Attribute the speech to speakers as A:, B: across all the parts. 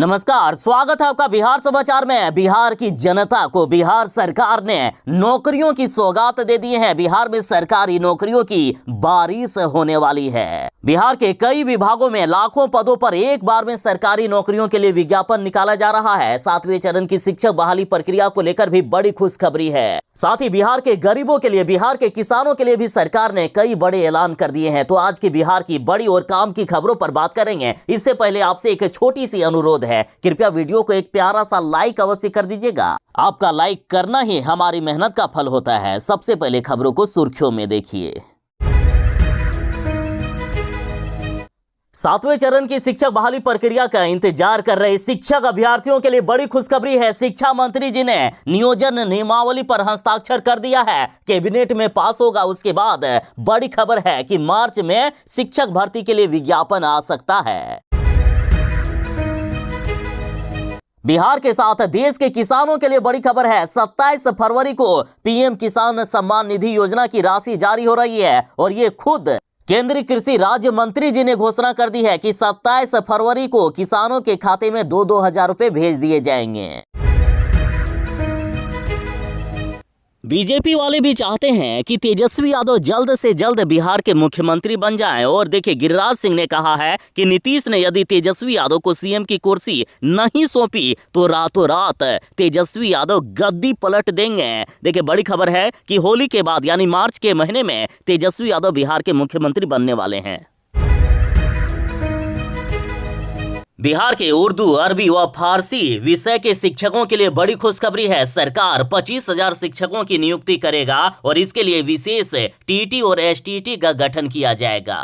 A: नमस्कार, स्वागत है आपका बिहार समाचार में। बिहार की जनता को बिहार सरकार ने नौकरियों की सौगात दे दी है। बिहार में सरकारी नौकरियों की बारिश होने वाली है। बिहार के कई विभागों में लाखों पदों पर एक बार में सरकारी नौकरियों के लिए विज्ञापन निकाला जा रहा है। 7वें चरण की शिक्षक बहाली प्रक्रिया को लेकर भी बड़ी खुशखबरी है। साथ ही बिहार के गरीबों के लिए, बिहार के किसानों के लिए भी सरकार ने कई बड़े ऐलान कर दिए हैं। तो आज की बिहार की बड़ी और काम की खबरों पर बात करेंगे। इससे पहले आपसे एक छोटी सी अनुरोध है, कृपया वीडियो को एक प्यारा सा लाइक अवश्य कर दीजिएगा। आपका लाइक करना ही हमारी मेहनत का फल होता है। सबसे पहले खबरों को सुर्खियों में देखिए। 7वें चरण की शिक्षक बहाली प्रक्रिया का इंतजार कर रहे शिक्षक अभ्यर्थियों के लिए बड़ी खुशखबरी है। शिक्षा मंत्री जी ने नियोजन नियमावली पर हस्ताक्षर कर दिया है। कैबिनेट में पास होगा, उसके बाद बड़ी खबर है कि मार्च में शिक्षक भर्ती के लिए विज्ञापन आ सकता है। बिहार के साथ देश के किसानों के लिए बड़ी खबर है। 27 फरवरी को पीएम किसान सम्मान निधि योजना की राशि जारी हो रही है और ये खुद केंद्रीय कृषि राज्य मंत्री जी ने घोषणा कर दी है कि 27 फरवरी को किसानों के खाते में 2-2 हजार रुपए भेज दिए जाएंगे। बीजेपी वाले भी चाहते हैं कि तेजस्वी यादव जल्द से जल्द बिहार के मुख्यमंत्री बन जाएं। और देखिए, गिरिराज सिंह ने कहा है कि नीतीश ने यदि तेजस्वी यादव को सीएम की कुर्सी नहीं सौंपी तो रातों रात तेजस्वी यादव गद्दी पलट देंगे। देखिए, बड़ी खबर है कि होली के बाद यानी मार्च के महीने में तेजस्वी यादव बिहार के मुख्यमंत्री बनने वाले हैं। बिहार के उर्दू, अरबी व फारसी विषय के शिक्षकों के लिए बड़ी खुशखबरी है। सरकार 25,000 शिक्षकों की नियुक्ति करेगा और इसके लिए विशेष टीटी और एसटीटी का गठन किया जाएगा।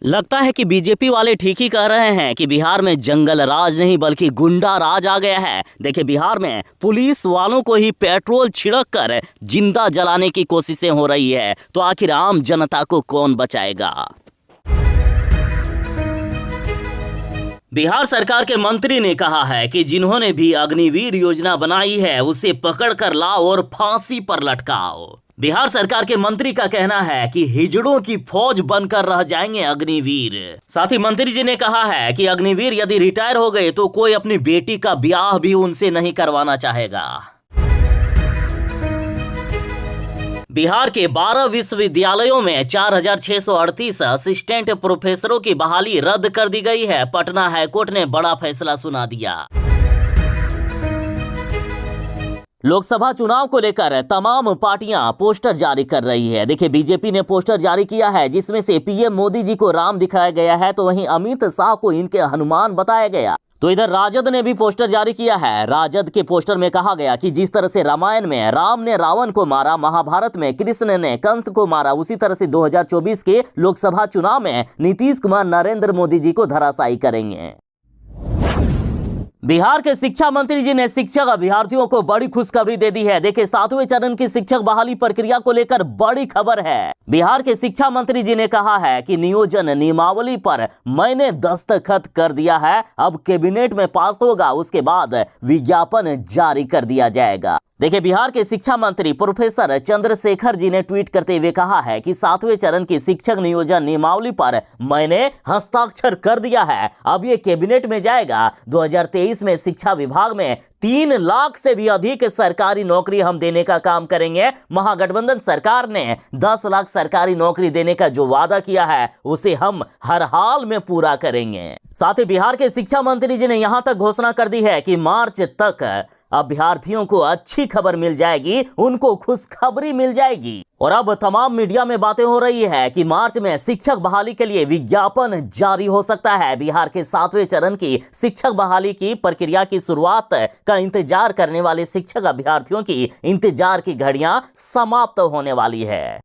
A: लगता है कि बीजेपी वाले ठीक ही कह रहे हैं कि बिहार में जंगल राज नहीं बल्कि गुंडा राज आ गया है। देखिए, बिहार में पुलिस वालों को ही पेट्रोल छिड़क कर जिंदा जलाने की कोशिशें हो रही है। तो आखिर आम जनता को कौन बचाएगा? बिहार सरकार के मंत्री ने कहा है कि जिन्होंने भी अग्निवीर योजना बनाई है उसे पकड़ कर लाओ और फांसी पर लटकाओ। बिहार सरकार के मंत्री का कहना है कि हिजड़ों की फौज बनकर रह जाएंगे अग्निवीर। साथ ही मंत्री जी ने कहा है कि अग्निवीर यदि रिटायर हो गए तो कोई अपनी बेटी का ब्याह भी उनसे नहीं करवाना चाहेगा। बिहार के 12 विश्वविद्यालयों में 4,638 असिस्टेंट प्रोफेसरों की बहाली रद्द कर दी गई है। पटना हाईकोर्ट ने बड़ा फैसला सुना दिया। लोकसभा चुनाव को लेकर तमाम पार्टियां पोस्टर जारी कर रही है। देखिए, बीजेपी ने पोस्टर जारी किया है जिसमें से पीएम मोदी जी को राम दिखाया गया है, तो वहीं अमित शाह को इनके हनुमान बताया गया। तो इधर राजद ने भी पोस्टर जारी किया है। राजद के पोस्टर में कहा गया कि जिस तरह से रामायण में राम ने रावण को मारा, महाभारत में कृष्ण ने कंस को मारा, उसी तरह से 2024 के लोकसभा चुनाव में नीतीश कुमार नरेंद्र मोदी जी को धराशायी करेंगे। बिहार के शिक्षा मंत्री जी ने शिक्षक अभ्यर्थियों को बड़ी खुशखबरी दे दी है। देखिए, 7वें चरण की शिक्षक बहाली प्रक्रिया को लेकर बड़ी खबर है। बिहार के शिक्षा मंत्री जी ने कहा है कि नियोजन नियमावली पर मैंने दस्तखत कर दिया है। अब कैबिनेट में पास होगा, उसके बाद विज्ञापन जारी कर दिया जाएगा। देखिए, बिहार के शिक्षा मंत्री प्रोफेसर चंद्रशेखर जी ने ट्वीट करते हुए कहा है कि 7वें चरण की शिक्षक नियोजन नियमावली पर मैंने हस्ताक्षर कर दिया है। अब ये कैबिनेट में जाएगा। 2023 में शिक्षा विभाग में 3 लाख से भी अधिक सरकारी नौकरी हम देने का काम करेंगे। महागठबंधन सरकार ने 10 लाख सरकारी नौकरी देने का जो वादा किया है उसे हम हर हाल में पूरा करेंगे। साथ ही बिहार के शिक्षा मंत्री जी ने यहां तक घोषणा कर दी है कि मार्च तक अभ्यर्थियों को अच्छी खबर मिल जाएगी, उनको खुशखबरी मिल जाएगी। और अब तमाम मीडिया में बातें हो रही है कि मार्च में शिक्षक बहाली के लिए विज्ञापन जारी हो सकता है। बिहार के 7वें चरण की शिक्षक बहाली की प्रक्रिया की शुरुआत का इंतजार करने वाले शिक्षक अभ्यर्थियों की इंतजार की घड़ियां समाप्त होने वाली है।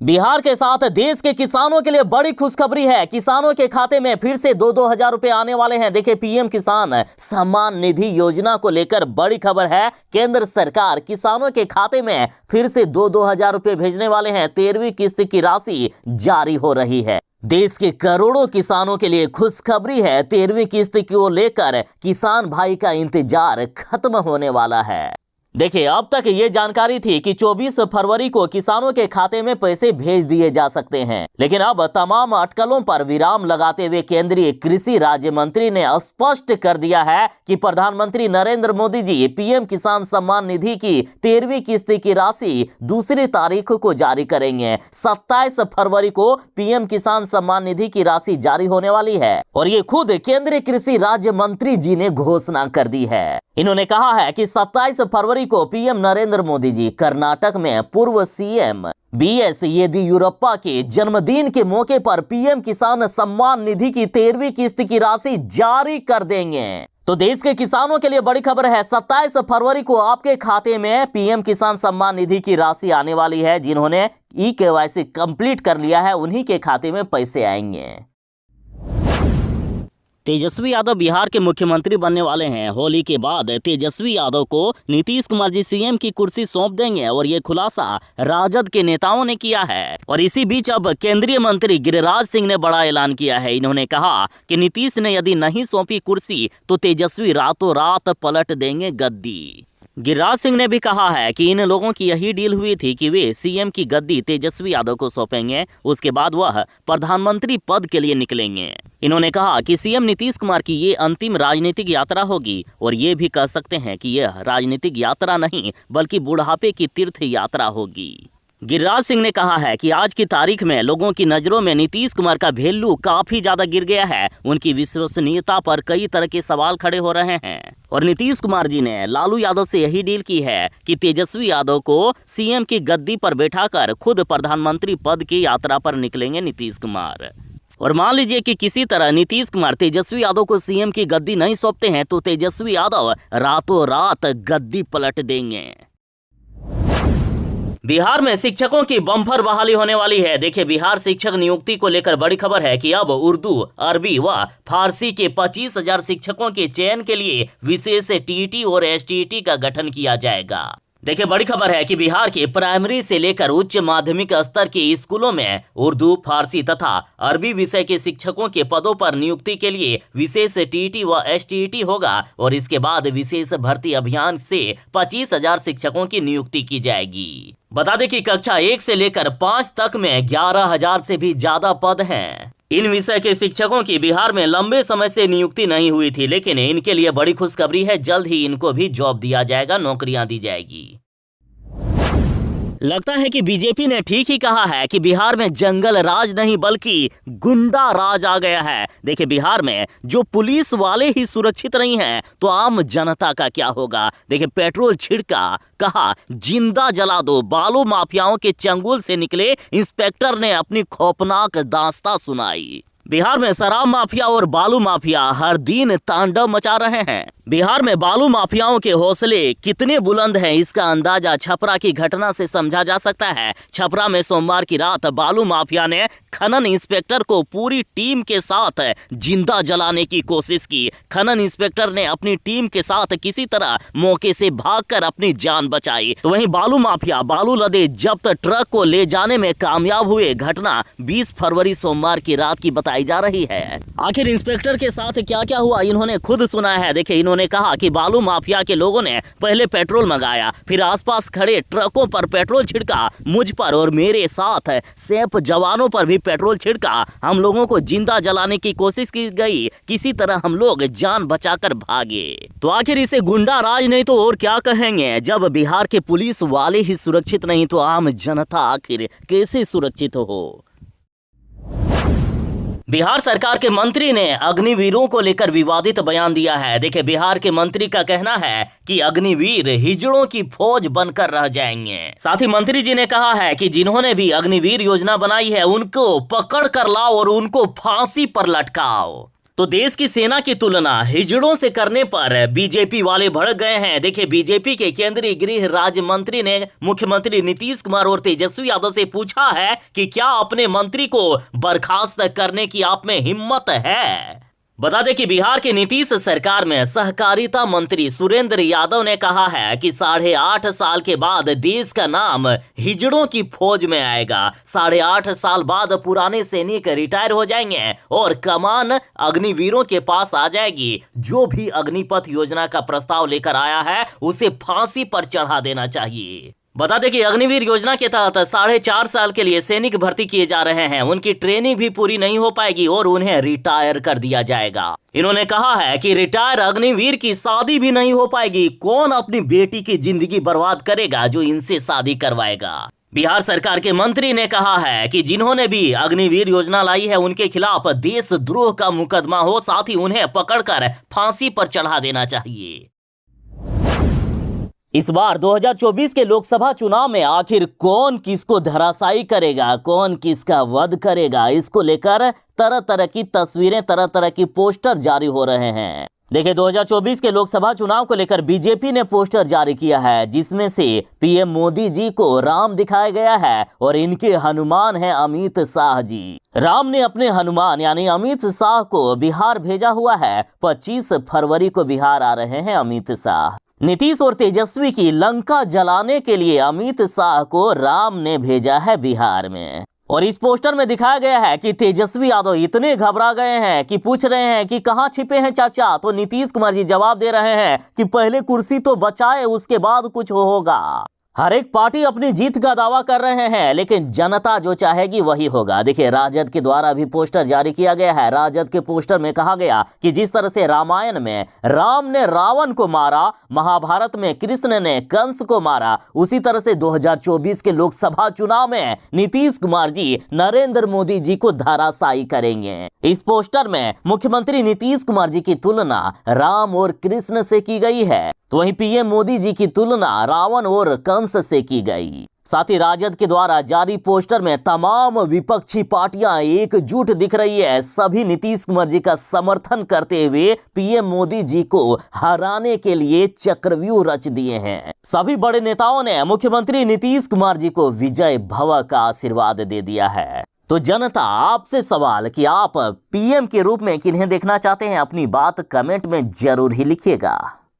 A: बिहार के साथ देश के किसानों के लिए बड़ी खुशखबरी है। किसानों के खाते में फिर से 2-2 हजार रुपए आने वाले हैं। देखिए, पीएम किसान सम्मान निधि योजना को लेकर बड़ी खबर है। केंद्र सरकार किसानों के खाते में फिर से 2-2 हजार रुपए भेजने वाले हैं। 13वीं किस्त की राशि जारी हो रही है। देश के करोड़ों किसानों के लिए खुशखबरी है। 13वीं किस्त को लेकर किसान भाई का इंतजार खत्म होने वाला है। देखिए, अब तक ये जानकारी थी कि 24 फरवरी को किसानों के खाते में पैसे भेज दिए जा सकते हैं, लेकिन अब तमाम अटकलों पर विराम लगाते हुए केंद्रीय कृषि राज्य मंत्री ने स्पष्ट कर दिया है कि प्रधानमंत्री नरेंद्र मोदी जी पीएम किसान सम्मान निधि की 13वीं किस्त की राशि 2 तारीख को जारी करेंगे। 27 फरवरी को पीएम किसान सम्मान निधि की राशि जारी होने वाली है और ये खुद केंद्रीय कृषि राज्य मंत्री जी ने घोषणा कर दी है। इन्होंने कहा है कि 27 फरवरी को पीएम नरेंद्र मोदी जी कर्नाटक में पूर्व सीएम बीएस येदियुरप्पा के जन्मदिन के मौके पर पीएम किसान सम्मान निधि की 13वीं किस्त की राशि जारी कर देंगे। तो देश के किसानों के लिए बड़ी खबर है, 27 फरवरी को आपके खाते में पीएम किसान सम्मान निधि की राशि आने वाली है। जिन्होंने ई-केवाईसी कंप्लीट कर लिया है उन्हीं के खाते में पैसे आएंगे। तेजस्वी यादव बिहार के मुख्यमंत्री बनने वाले हैं। होली के बाद तेजस्वी यादव को नीतीश कुमार जी सीएम की कुर्सी सौंप देंगे और ये खुलासा राजद के नेताओं ने किया है। और इसी बीच अब केंद्रीय मंत्री गिरिराज सिंह ने बड़ा ऐलान किया है। इन्होंने कहा कि नीतीश ने यदि नहीं सौंपी कुर्सी तो तेजस्वी रातों रात पलट देंगे गद्दी। गिरिराज सिंह ने भी कहा है कि इन लोगों की यही डील हुई थी कि वे सीएम की गद्दी तेजस्वी यादव को सौंपेंगे, उसके बाद वह प्रधानमंत्री पद के लिए निकलेंगे। इन्होंने कहा कि सीएम नीतीश कुमार की ये अंतिम राजनीतिक यात्रा होगी और ये भी कह सकते हैं कि यह राजनीतिक यात्रा नहीं बल्कि बुढ़ापे की तीर्थ यात्रा होगी। गिरिराज सिंह ने कहा है कि आज की तारीख में लोगों की नजरों में नीतीश कुमार का वैल्यू काफी ज्यादा गिर गया है। उनकी विश्वसनीयता पर कई तरह के सवाल खड़े हो रहे हैं और नीतीश कुमार जी ने लालू यादव से यही डील की है कि तेजस्वी यादव को सीएम की गद्दी पर बैठाकर खुद प्रधानमंत्री पद की यात्रा पर निकलेंगे नीतीश कुमार। और मान लीजिए कि किसी तरह नीतीश कुमार तेजस्वी यादव को सीएम की गद्दी नहीं सौंपते हैं तो तेजस्वी यादव रातों रात गद्दी पलट देंगे। बिहार में शिक्षकों की बम्पर बहाली होने वाली है। देखिए, बिहार शिक्षक नियुक्ति को लेकर बड़ी खबर है कि अब उर्दू, अरबी व फारसी के 25,000 शिक्षकों के चयन के लिए विशेष टीईटी और एसटीईटी का गठन किया जाएगा। देखिए, बड़ी खबर है कि बिहार के प्राइमरी से लेकर उच्च माध्यमिक स्तर के स्कूलों में उर्दू, फारसी तथा अरबी विषय के शिक्षकों के पदों पर नियुक्ति के लिए विशेष टीईटी व एसटीईटी होगा और इसके बाद विशेष भर्ती अभियान से 25,000 शिक्षकों की नियुक्ति की जाएगी। बता दें कि कक्षा 1 से लेकर 5 तक में 11,000 से भी ज्यादा पद हैं। इन विषय के शिक्षकों की बिहार में लंबे समय से नियुक्ति नहीं हुई थी, लेकिन इनके लिए बड़ी खुशखबरी है, जल्द ही इनको भी जॉब दिया जाएगा, नौकरियां दी जाएगी। लगता है कि बीजेपी ने ठीक ही कहा है कि बिहार में जंगल राज नहीं बल्कि गुंडा राज आ गया है। देखिए, बिहार में जो पुलिस वाले ही सुरक्षित नहीं हैं तो आम जनता का क्या होगा। देखिए, पेट्रोल छिड़का, कहा जिंदा जला दो। बालू माफियाओं के चंगुल से निकले इंस्पेक्टर ने अपनी खौफनाक दास्तां सुनाई। बिहार में शराब माफिया और बालू माफिया हर दिन तांडव मचा रहे हैं। बिहार में बालू माफियाओं के हौसले कितने बुलंद हैं इसका अंदाजा छपरा की घटना से समझा जा सकता है। छपरा में सोमवार की रात बालू माफिया ने खनन इंस्पेक्टर को पूरी टीम के साथ जिंदा जलाने की कोशिश की। खनन इंस्पेक्टर ने अपनी टीम के साथ किसी तरह मौके से भागकर अपनी जान बचाई, तो वहीं बालू माफिया बालू लदे जब्त ट्रक को ले जाने में कामयाब हुए। घटना 20 फरवरी सोमवार की रात की बताई जा रही है। आखिर इंस्पेक्टर के साथ क्या क्या हुआ इन्होंने खुद सुना है। देखिए, इन्होंने कहा कि बालू माफिया के लोगों ने पहले पेट्रोल मंगाया, फिर आसपास खड़े ट्रकों पर पेट्रोल छिड़का, मुझ पर और मेरे साथ सैप जवानों पर भी पेट्रोल छिड़का। हम लोगों को जिंदा जलाने की कोशिश की गई, किसी तरह हम लोग जान बचाकर भागे। तो आखिर इसे गुंडा राज नहीं तो और क्या कहेंगे। जब बिहार के पुलिस वाले ही सुरक्षित नहीं तो आम जनता आखिर कैसे सुरक्षित हो। बिहार सरकार के मंत्री ने अग्निवीरों को लेकर विवादित बयान दिया है। देखिए, बिहार के मंत्री का कहना है कि अग्निवीर हिजड़ों की फौज बनकर रह जाएंगे। साथ ही मंत्री जी ने कहा है कि जिन्होंने भी अग्निवीर योजना बनाई है उनको पकड़ कर लाओ और उनको फांसी पर लटकाओ। तो देश की सेना की तुलना हिजड़ों से करने पर बीजेपी वाले भड़क गए हैं। देखिए, बीजेपी के केंद्रीय गृह राज्य मंत्री ने मुख्यमंत्री नीतीश कुमार और तेजस्वी यादव से पूछा है कि क्या अपने मंत्री को बर्खास्त करने की आप में हिम्मत है। बता दें कि बिहार की नीतीश सरकार में सहकारिता मंत्री सुरेंद्र यादव ने कहा है कि 8.5 साल के बाद देश का नाम हिजड़ों की फौज में आएगा। 8.5 साल बाद पुराने सैनिक रिटायर हो जाएंगे और कमान अग्निवीरों के पास आ जाएगी। जो भी अग्निपथ योजना का प्रस्ताव लेकर आया है उसे फांसी पर चढ़ा देना चाहिए। बता दें कि अग्निवीर योजना के तहत 4.5 साल के लिए सैनिक भर्ती किए जा रहे हैं। उनकी ट्रेनिंग भी पूरी नहीं हो पाएगी और उन्हें रिटायर कर दिया जाएगा। इन्होंने कहा है कि रिटायर अग्निवीर की शादी भी नहीं हो पाएगी। कौन अपनी बेटी की जिंदगी बर्बाद करेगा जो इनसे शादी करवाएगा। बिहार सरकार के मंत्री ने कहा है कि जिन्होंने भी अग्निवीर योजना लाई है उनके खिलाफ देशद्रोह का मुकदमा हो, साथ ही उन्हें पकड़कर फांसी पर चढ़ा देना चाहिए। इस बार 2024 के लोकसभा चुनाव में आखिर कौन किसको धराशायी करेगा, कौन किसका वध करेगा, इसको लेकर तरह तरह की तस्वीरें, तरह तरह की पोस्टर जारी हो रहे हैं। देखिए 2024 के लोकसभा चुनाव को लेकर बीजेपी ने पोस्टर जारी किया है जिसमें से पीएम मोदी जी को राम दिखाया गया है और इनके हनुमान हैं अमित शाह जी। राम ने अपने हनुमान यानी अमित शाह को बिहार भेजा हुआ है। 25 फरवरी को बिहार आ रहे हैं अमित शाह। नीतीश और तेजस्वी की लंका जलाने के लिए अमित शाह को राम ने भेजा है बिहार में। और इस पोस्टर में दिखाया गया है कि तेजस्वी यादव इतने घबरा गए हैं कि पूछ रहे हैं कि कहां छिपे हैं चाचा। तो नीतीश कुमार जी जवाब दे रहे हैं कि पहले कुर्सी तो बचाए, उसके बाद कुछ होगा। हर एक पार्टी अपनी जीत का दावा कर रहे हैं लेकिन जनता जो चाहेगी वही होगा। देखिए राजद के द्वारा भी पोस्टर जारी किया गया है। राजद के पोस्टर में कहा गया कि जिस तरह से रामायण में राम ने रावण को मारा, महाभारत में कृष्ण ने कंस को मारा, उसी तरह से 2024 के लोकसभा चुनाव में नीतीश कुमार जी नरेंद्र मोदी जी को धराशायी करेंगे। इस पोस्टर में मुख्यमंत्री नीतीश कुमार जी की तुलना राम और कृष्ण से की गई है, तो वहीं पीएम मोदी जी की तुलना रावण और कंस से की गई। साथ ही राजद के द्वारा जारी पोस्टर में तमाम विपक्षी पार्टियां एकजुट दिख रही है। सभी नीतीश कुमार जी का समर्थन करते हुए पीएम मोदी जी को हराने के लिए चक्रव्यूह रच दिए हैं। सभी बड़े नेताओं ने मुख्यमंत्री नीतीश कुमार जी को विजय भव का आशीर्वाद दे दिया है। तो जनता आपसे सवाल कि आप पीएम के रूप में किन्हें देखना चाहते हैं, अपनी बात कमेंट में जरूर ही लिखिएगा।